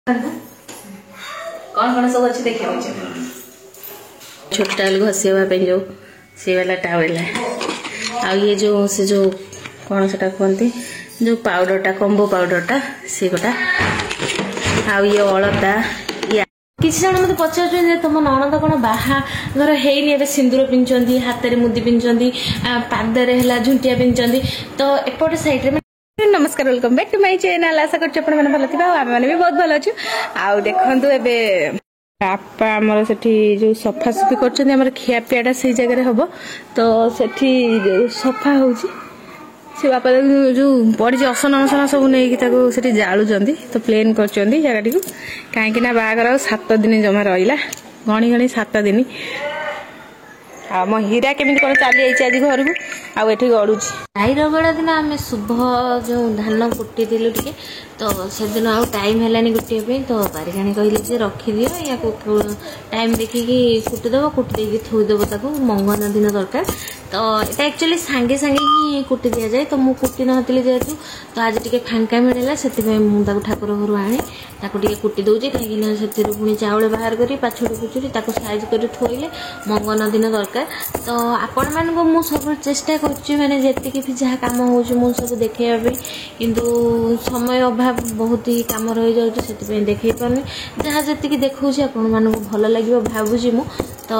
कौन कौन सब अच्छे देखिए छोटा टावल घसीवा जो से वाला टावल है आ ये जो से जो कौन से कहते जो पाउडरटा कंबो पाउडरटा से गोटा आ ये अलता किसी जन मत पचार तुम नणंद कौन बाहागर है सिंदूर पिंधि हाथ में मुदी पिंधि पादर है झुंटिया पिंधि तो एपटे सैड्रे नमस्कार welcome back to my channel आशा करछि आपण माने भलो थिबा आमे माने भी बहुत भलो अछि आ देखंतु एबे आपा हमर सेठी जो सफा सफी करछन हमर खिया पियाडा से जगह रे हबो तो सेठी सफा होउची से बापा जो पड़ी असन असन सब नहीं कि ताको सेठी जाळु जंदी तो प्लेन करछंदी जगह को काहे कि ना बागर 7 दिन जमा रहिला गणी गणी 7 दिन आ मो हीरा केमिति कोन चाली आइछि आज घर को आ एठी गडुछि आई रगड़ा दिन आमे शुभ जो धान कुटी दिलु टिके तो से दिन आ टाइम हेलानी कुटी पे तो पारिकाणी कहले जे रखी दियो या को टाइम देखि कि कुटी देबो कुटी देकी थोई देबो ताको मंगन दिन दरकार तो एटा एक्चुअली सांगे सांगे ही कुटी दिया जाए तो मु कुटी नथिले जेतु तो आज टिके फांका मिलेला सेति पे मु ताको ठाकुर घर आणे ताको टिके कुटी दोजी काहे ना सेति पुनी चावल बाहर करी पाछुडी पुछुडी ताको साइज करी थोइले मंगन दिन दरकार तो आपण मान को मु सब चेष्टा करछि माने जेति कि जहाँ कम हो सब देखा किंतु समय अभाव बहुत ही कम रही जाए देखे पारे जहाँ जी देखा आपण मान भल लगे भावुँ मु तो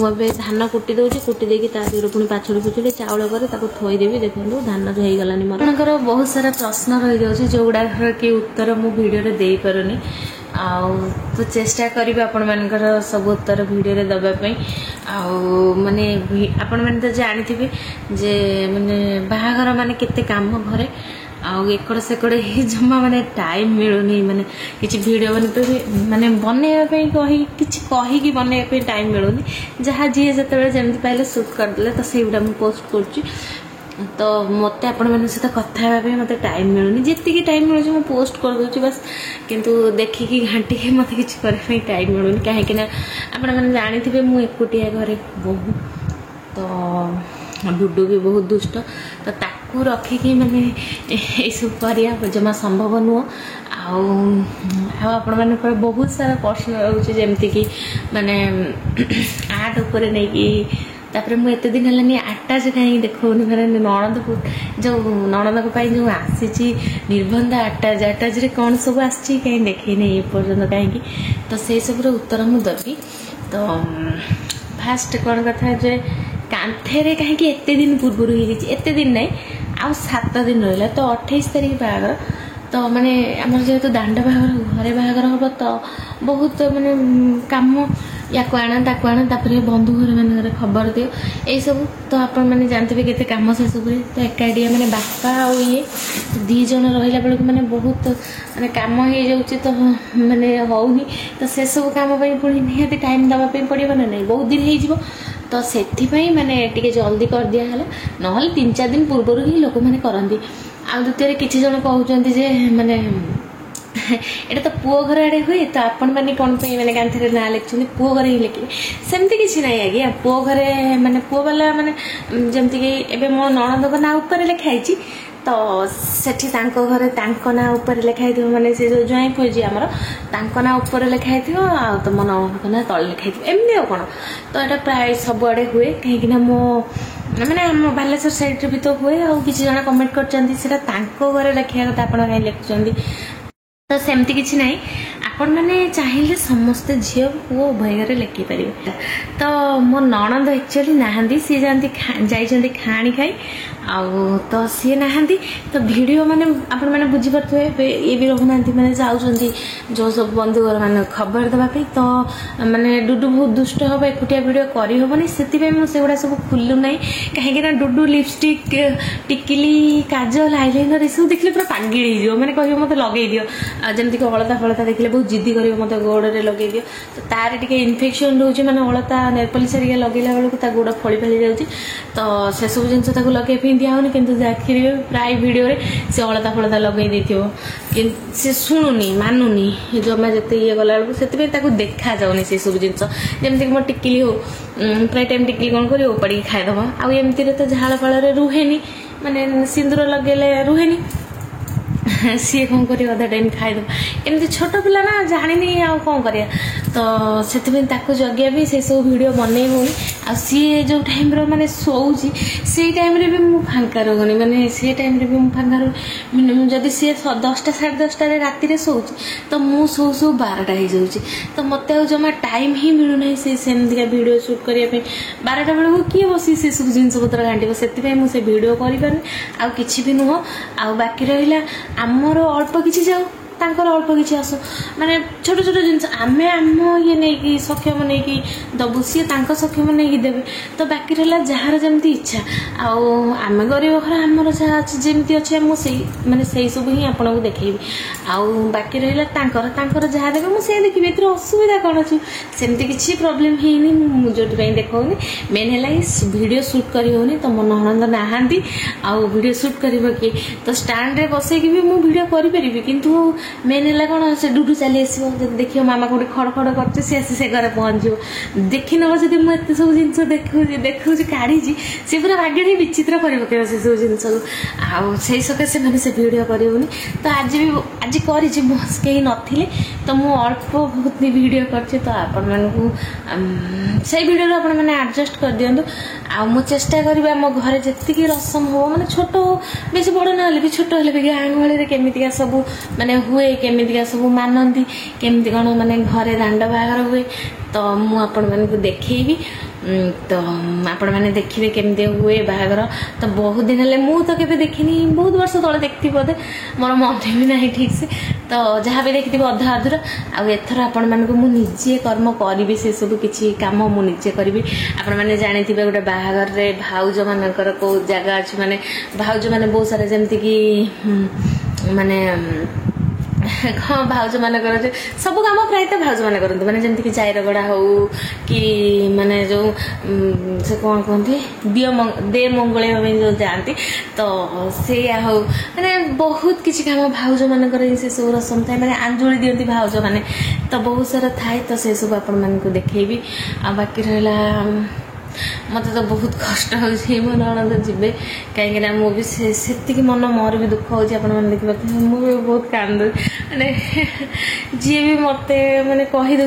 मुझे धान कुटी दूसरी कुटी देकी तार पुणी पाछड़ी पुछड़ी चाउल पर थोदेवी देखो धान जो हो गलानी मोर बहुत सारा प्रश्न रही जाऊँगी जो गुड़ाकर कि उत्तर मु भिडियो दे पारुनी तो चेष्टा करी आपण मानकर सब उत्तर भिडियो दबापी माने आपण मैंने तो जानी जे माने बाहागर माने केते काम घरे एकड़ सेकड़े ही जमा माने टाइम मिलूनी माने किसी वीडियो माने बनैया कही किसी कहीकि बनैया टाइम मिलूनी जहाँ जी जो जमी पाइले सुट करदे तो से गुड़ा पोस्ट करुच्ची तो मत आपण मान सहित कथा मत टाइम मिलूनी जी टाइम मिलूँ पोस्ट कर दूची बस किंतु देखिकी घाटिकी मत किसी करने टाइम मिलूनी कहीं आपण मैंने जानी थे मुझे एकुटिया घरे बहु तो डुडू भी बहुत दुष्ट तो ताकू रखिकी माने सब कर जमा संभव नुह आपण मैंने बहुत सारा प्रश्न रोचे जमती कि माने आर्ट उपर नहीं तापर मुझे दिन है आटाच कहीं देखनी मेरे नणंद को जो नणंद को जो आसी निर्बंध आटाच कौन सब आसी कहीं देखे नहीं एपर्तंत कहीं तो से सब उत्तर मुझे देवी तो फास्ट कौन कथा जे कांथे कहीं एत दिन पूर्व एत दिन नहीं आ 7 दिन रहा तो 28 तारिख बाहर तो माने आमर जेहेतु दांड बाहर घरे बाहर हम तो बहुत माने काम या आण ताकू आण बंधु घर मान खबर दियो यही सब तो आपण मैंने जानते केते काम से सब तो एकाडिया माने बापा और ये 2 जन रहा बेलू माने बहुत माने काम हो जाऊँगी तो माने होनी तो से सब काम पुणी निहाती टाइम देवाई पड़ो ना नहीं बहुत दिन हो तो से माने टिके जल्दी कर दिया है ना 3-4 दिन पूर्व ही लोक मैंने करती आ द्वितीय किसी जन कहते जे माने एटा तो पुओ घर आड़े हुए तो आपण मैंने कौन मैंने कांथे ना लिखुं पुओ घर ही लिखे सेमती किसी ना आज्ञा पुओ घरे माने पुओ वाला माने जमती कि एबे मो नणंद ना ऊपर लिखाई तो सेठी तांको घरे तांको ना ऊपर लिखाई थो माने से जो ज्वाई खोजी हमर तांको ना ऊपर लिखाई थो आ तो मो नणंद ना तळ लिखाई थो एमनी कोन तो एटा प्राय सब आड़े हुए कहीं ना मो मैंने आम बालेश्वर साइड भी तो हुए आ किसी जन कमेंट कर घरे लिखा कथा आप लिखुं तो सेमती किसी ना आपण मैंने चाहिए समस्ते झील पुओ उभय घरे लिखिपर तो मो नणंद एक्चुअली नहांती सी जाती जाइए खाणी खाई आउ तो सी नहांती तो वीडियो माने आपण मैंने बुझीपे ये भी रहना मैंने जाऊँगी जो सब बंधु घर मान खबर देवाई तो माने डुडू बहुत दुष्ट हम एकुटिया वीडियो करहबनी से मुझे सब खुलू ना कहीं डुडू लिपस्टिक टिकिली काजल आईलाइनर ये सब देखिए पूरा पागल हो मैंने कह मत लगे दियो जमीक अलता फलता देखिए बहुत जिद्दी कर मत गोड़े लगे दियो तो तार टे इनफेक्शन रोचे मैंने अलता नेलपॉलिश लगेला बेलू गोड़ फली फली जाऊँगी तो से सब जिन लगे दिहनी कि देखिए प्राय भिडियो से अलता फलता लगे कि सी शुणुनी मानुनी जमा जिते ये गला बेलू से देखा जाऊनी से सब जिन जमीक मो टिकिली हो प्राय टाइम टिकिली कौन कर उपाड़ी खाईदब आमती तो झाड़ फाड़ रुहे माने सिंदूर लगे रुहे सी कौन कर अधा टाइम खाईदेव एमती छोट पिला ना जानी आ कौन कर तो से जगिया भी से सब वीडियो बनई हो सी जो टाइम माने सोची से टाइम भी मुझे फांका रोनी माने से टाइम भी मुझे फांका रो जदि सी 10टा 10:30 राति सोची तो मु सो 12टा हो जाऊँगी तो मत जमा टाइम ही मिलूना से सेमतिका वीडियो शूट करने 12टा बेलू किए बसी से सब जिनस पत्र घाटिब से मुझे वीडियो कर आ कि भी नुह आ बाकी रहा आमर अल्प किसी जाऊ तांकर अल्प किसी आसु माने छोट छोट जिनस आमे आम ये नहीं सक्षम नहीं दबु सी सक्षम नहीं देवे तो बाकी रहा जार जमी इच्छा आम गरीब घर आमर जहाँ जमी अच्छे मुझे माने से सब ही आपको देखी आउ बाकी रहा जहाँ देवे मुझे देखी ए असुविधा कौन अच्छी सेमती किसी प्रोब्लेम है जो देखनी मेन है वीडियो शूट करी तो मो ननद नहांती आउ वीडियो शूट कर तो स्टैंड रे बसैकी भी मुझे वीडियो करी किंतु मेन है कौन से डुडू चली आसो देख मामा कौटे खड़ खड़ कर से घर पहुँचो देखी नब जब मुझे सब जिन देखा काढ़ी सी पूरा भाग्य विचित्र कर पकेब से सब जिन आई सकाशे मैंने से वीडियो करूनी तो आज भी आज कहीं नथिले तो मु अल्प बहुत वीडियो कर तो आपण से वीडियो आपण मैंने एडजस्ट कर दिंतु आ चेष्टा करी आम घर जी रसम हो माने छोट बेस बड़ ना भी छोट भी गाँ गहली केमितिका सब माने हुए केमितिका सब मानती केमती कौन माने घरे दांड बाहागर हुए तो मु आपण मानकु देखैबी तो आपण मैंने देखिए केमती हुए बाहागर तो बहुत दिन है मु तो केबे देखिनी बहुत वर्ष तले देखती बोधे मोर मन भी ना ठीक से तो जहाँ भी देखी अधा अधूरा आउ एथर आपण मानकु मु निजे कर्म करी से सब किसी काम मु निजे करी आपण मैंने जानी गोटे बाहागर रे भाउज मानकर को जगह अच्छी माने भाउज माने बहुत सारा जमती कि माने हाँ भाउज मान सब कम प्रायत भाउज मान करते मैंने जमीक चाइरगड़ा हो कि माने जो से कौन कहते दे मंगल जो जाती तो से हो मैंने बहुत किसी कम भाउज मान से सब रसम थाए मैंने आंजुली दिखती भाउज मैंने तो बहुत सारा थाए तो से सब आपण मानक देखी आ बाकी रहा मत तो बहुत कष्ट हो मो ननद जीवे कहीं मुझे मन मोर भी दुख होती देखा मुझे बहुत कांद मैंने जी भी मत मैंने कहीदे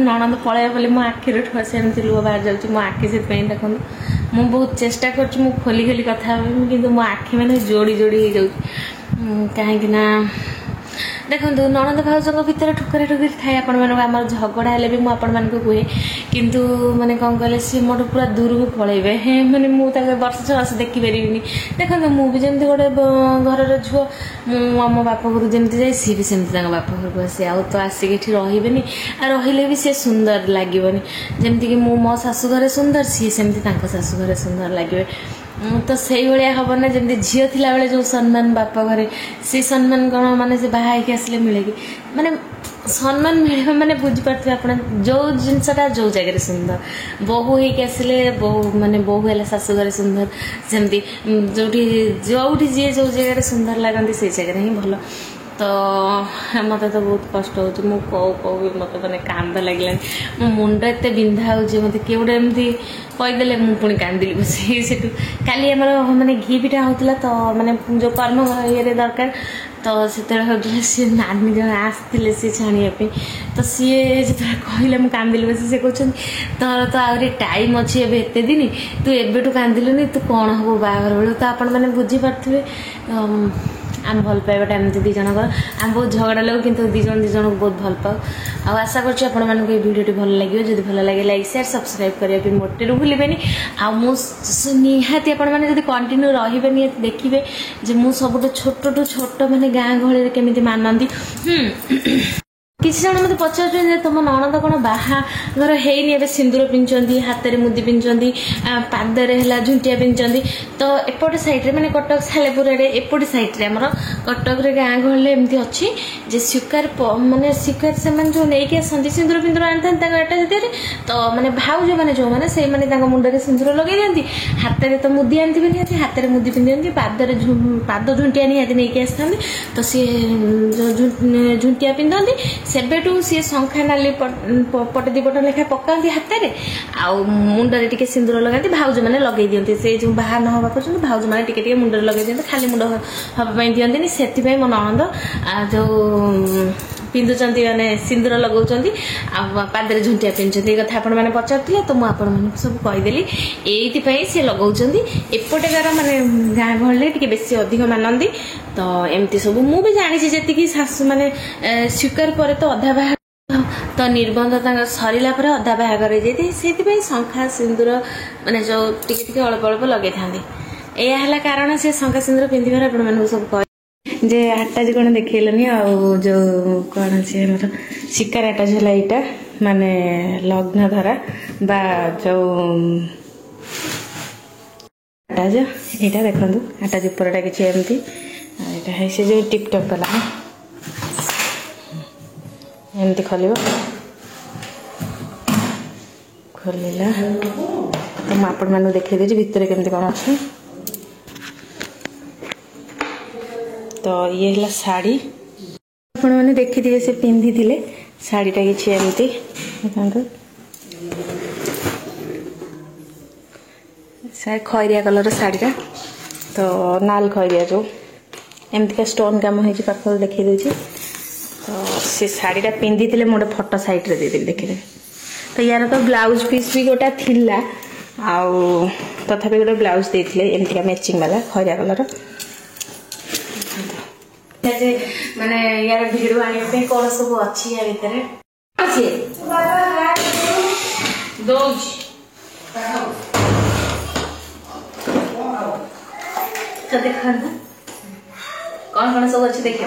ननद पलैया बोले मो आखिर सेमती लुह बाहर जाऊँगी मो आखि से देखो मुझे बहुत चेष्टा कर खोली खोली कथा कि मो आखि मैंने जोड़ी जोड़ी हो जाऊँ कहीं देखो ननद भाउज भितर ठुकरा ठुकरी थाए आम झगड़ा हेल्ले भी मुझे कहे किंतु माने कौन कहले सी मोट पूरा दूर को पलैबे हे मैंने मुझे वर्ष 6 मास देखिपारि देखो मुझे जमी गोटे घर झुओ मो बाप घर जमी जाए सी भी सेमती बाप घर को आसे आ तो आसिक रही रही भी सी सुंदर लगे जमीक मो शाशु घरे सुंदर सी सेमती शाशु घरे सुंदर लगे तो से भाया हम ना जमी झील थी बेले जो सम्मान बापा घरे से सम्मान कौन माने से बाहर आसले मिले कि माने सम्मान मिले मैंने बुझीपारे आप जो जिनसा जो जगह सुंदर बहु होसले बहु माने बहु है शाशु घरे सुंदर जमी जो जी जो जगह सुंदर लगती से जगह ही भल तो मत तो बहुत कष्ट हो कौ भी मत मैंने कांद लगे मो मुंड एत बिंधा हो मत किए गोटे एमती कहीदे मुझे कांदिली बस से काली आम मैंने घी पिठा होता तो मैंने जो कर्म ये दरकार तो से सी नानी जन आसते सी छाणियापी तो सी जो कहले मुझे कांदिली बस से कहते तो आहरी टाइम अच्छी एत दिन तू एबेठू कांदिलुनी तू कौन हम बाहर बेलू तो आपण मैंने बुझीपारे आम भल पाइबाटा एमती दी जन आम बहुत झगड़ा लगू कि दिज को बहुत भल पाऊ आशा करछी आपण मानक ये वीडियोटी भल लगे जदि भल लगे लाइक शेयर सब्सक्राइब करने मोटे भूलें निहाती आपण मैंने जब कंटिन्यू रही निहाती देखिए जे मु सब छोट छोट मैंने गाँ गहली केमी मानती किसी जन मत पचार तुम ननद कौन बाहागर है सिंदूर पिंधि हाथ में मुदी पिंधि पादरे है झुंटिया पिंधि तो एपटे सैड्रे मैंने कटक सालेपुर एपटे सैड्रे आम कटक गाँ गहली एमती अच्छी जे स्वीकार माने स्वीकार से जो नहीं आसती सिंदूर पिंदूर आनी तो मैंने भाउज मैंने जो मैंने से मुंडे सिंदूर लगे दिखती हाथ में तो मुदी आनी निहाती हाथ में मुदी पिंधि पादरे पाद झुंटिया निहाती नहीं आसता तो सी जो झुंटिया पिंधि सेबेठू सी शंखा नाली पटे दिपट लेखा पकाती हाथ में आउ मुंडे टिके सिंदूर लगाती भाउज मैंने लगे दिखती से जो बाहर न हवा पर्यटन भाउज मैंने टिके मुंडे लगे दिखते खाली मुंड हाँपाई दिखती से मो नणंद जो पिंधुंट मैंने सिंदूर लगाऊँ पादे झुंटिया पिंधुंट ये कथा आपण मैंने पचारे तो मुझे सब कहीदेली ये सी लगाऊँ एपटेकार मानने गाँ गहली टे बेसी अधिक मानती तो एमती सब मुझे जानी जी शाशु मैंने स्वीकार पर तो अधा बाहा तो निबंध सरला अधा बाहागर से शंखा सिंदूर माने जो टिके अल्प अल्प लगे था यह कारण से शंखा सिंदूर पिंधार आपण मैं सब कह जे अटैच कौन देखलनी आउ जो कौन सी शिकार अटैच है यहाँ माने लग्न धरा बा जो अटैच यहाँ देखो अटैच उपरटा किसी एमती यहाँ से जो टिपटप कला एमती खोल खोलला तो मुझे आपण मैं देखी देती भितर केमती कौन अच्छे तो ये है शाड़ी आपण मैंने देखी थी से पिंधि थिले शाड़ीटा किसी एमती खैरिया कलर शाड़ीटा तो नाल खैरिया जो एमती का स्टोन काम हो पाख देखी दूसरी तो से शाड़ीटा पिंधि थिले मोटे फोटो साइड रे देदेली देखिए तो यार तो ब्लाउज पीस भी गोटा थिला आउ तथापि गोटे ब्लाउज देते एमती का मैचिंग वाला खैरिया कलर माने यार भिड़ आने कौन सब अच्छी या भितर तो देखा कौन कौन सब अच्छी देखा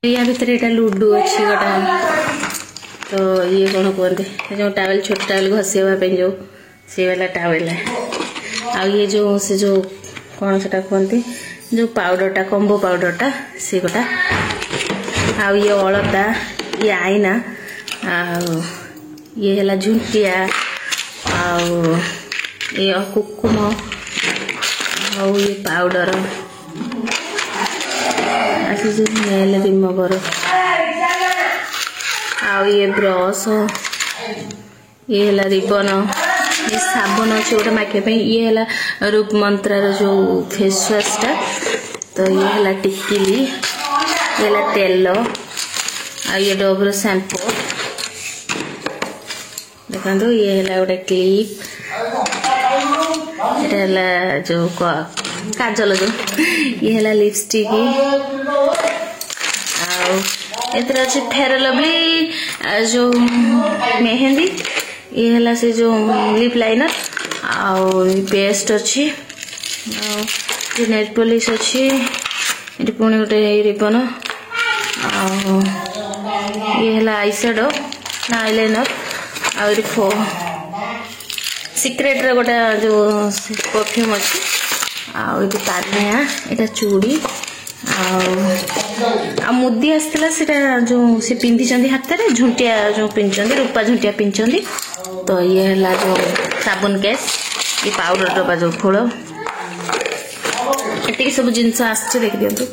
या भितर यहाँ लुडू अच्छी गोटा तो ये कौन कहते जो टावेल छोट टावेल घसीवाई जो से वाला टावेल आ ये जो से जो कौन से कहते जो पाउडरटा कंबो पाउडरटा से गोटा आ ये अलता ये आईना आ ये है झुंटिया आ ये कुकुम आ ये पाउडर आसे जो नेल रिमूवर आ ये ब्रश ये है रिबन ये साबुन अच्छे गोटे माखिया ये है रूप मंत्रार जो फेस वाशटा तो ये है टिकिली ये है तेल आ ये डोबर शैम्पू देखो ये है गोटे क्लिप ये जो काजल जो ये है लिपस्टिक आर अच्छे फेयर लवली जो मेहंदी ये है से जो लिप लाइनर आउ पेस्ट अच्छी नेल पॉलिश अच्छी ये पुणी गोटे रिबन ये है आई शेडो ना आईलाइनर आउ सीक्रेट गोटे जो परफ्यूम अच्छी आउ पानिया यहाँ चूड़ी आ मुदी आसला से जो से पिंधि हाथ में झुंटिया जो पिंधि रूपा झुंटिया पिंधि तो ये है जो साबुन केस ये पाउडर डब्बा जो खोल ये सब जिनस आस देख दिंतु